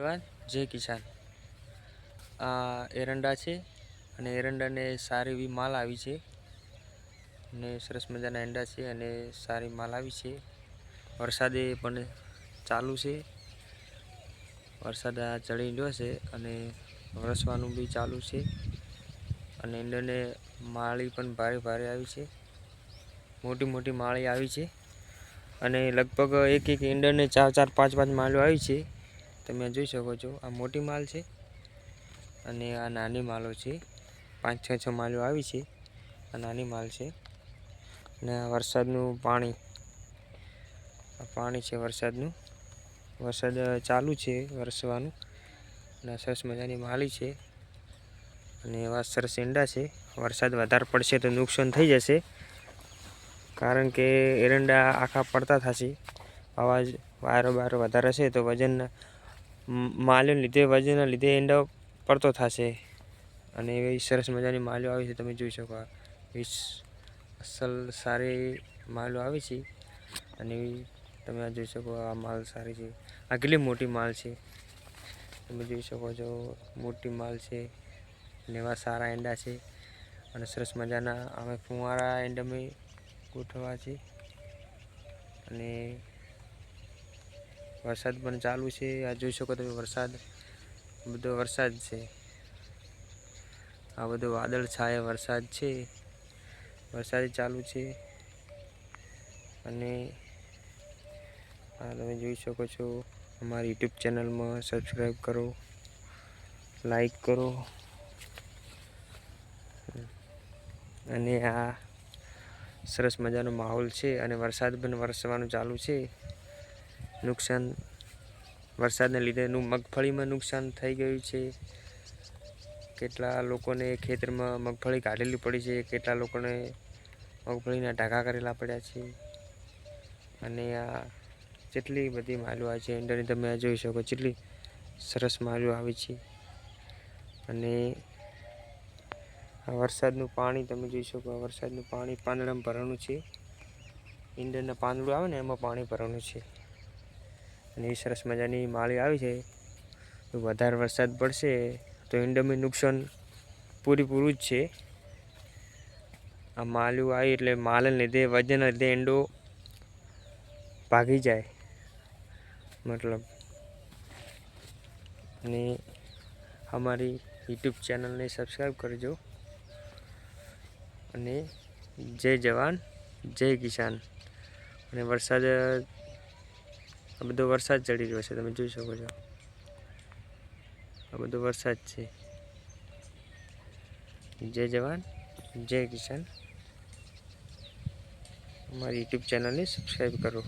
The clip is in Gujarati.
જવાન જય કિસાન। આ એરંડા છે અને એરંડાને સારી એવી માલ આવી છે અને સરસ મજાના એંડા છે અને સારી માલ આવી છે। વરસાદે પણ ચાલુ છે, વરસાદ આ ચડી રહ્યો છે અને વરસવાનું બી ચાલુ છે અને એંડાને માળી પણ ભારે ભારે આવી છે, મોટી મોટી માળી આવી છે અને લગભગ એક એક એંડાને 4 4 5 5 માળો આવી છે। તમે જોઈ શકો છો આ મોટી માલ છે અને આ નાની માલો છે, 5 6 6 માળો આવી છે, આ નાની માલ છે અને આ વરસાદનું પાણી છે, વરસાદ ચાલુ છે વરસવાનું અને સરસ મજાની માળી છે અને એવા સરસ એંડા છે। વરસાદ વધારે પડશે તો નુકસાન થઈ જશે, કારણ કે એરંડા આખા પડતા થશે, અવાજ વાયરો વધારે હશે તો વજન માલ્યોને લીધે વજનના લીધે એંડો પડતો થશે અને એવી સરસ મજાની માળો આવી છે। તમે જોઈ શકો અસલ સારી માળો આવી છે અને તમે આ જોઈ શકો આ માલ સારી છે। આ કેટલી મોટી માલ છે, તમે જોઈ શકો છો મોટી માલ છે અને એવા સારા એંડા છે અને સરસ મજાના અમે ફુવારા એંડામાં ગોઠવવા છે અને વરસાદ પણ ચાલુ છે। આ જોઈ શકો તમે વરસાદ બધો વરસાદ છે, આ બધો વાદળ છાયા વરસાદ છે, વરસાદ ચાલુ છે અને આ તમે જોઈ શકો છો। અમારી યુટ્યુબ ચેનલમાં સબસ્ક્રાઈબ કરો, લાઈક કરો અને આ સરસ મજાનો માહોલ છે અને વરસાદ પણ વરસવાનું ચાલુ છે। નુકસાન વરસાદને લીધે મગફળીમાં નુકસાન થઈ ગયું છે, કેટલા લોકોને ખેતરમાં મગફળી કાઢેલી પડી છે, કેટલા લોકોને મગફળીના ઢાંકા કરેલા પડ્યા છે અને આ જેટલી બધી માલો આવી છે એંડાની તમે આ જોઈ શકો કેટલી સરસ માલો આવી છે અને આ વરસાદનું પાણી તમે જોઈ શકો, આ વરસાદનું પાણી પાંદડામાં ભરવાનું છે, ઈંડાના પાંદડું આવે ને એમાં પાણી ભરવાનું છે અને એ સરસ મજાની માળી આવી છે। તો વધારે વરસાદ પડશે તો ઈંડામાં નુકસાન પૂરેપૂરું જ છે। આ માલું આવી એટલે માલને લીધે વજનના લીધે ઈંડો ભાગી જાય મતલબ, અને અમારી યુટ્યુબ ચેનલને સબસ્ક્રાઈબ કરજો અને જય જવાન જય કિસાન। અને વરસાદ આ બધો વરસાદ ચડી રહ્યો છે, તમે જોઈ શકો છો આ બધો વરસાદ છે। જય જવાન જય કિસાન। અમારી યુટ્યુબ ચેનલને સબસ્ક્રાઈબ કરો।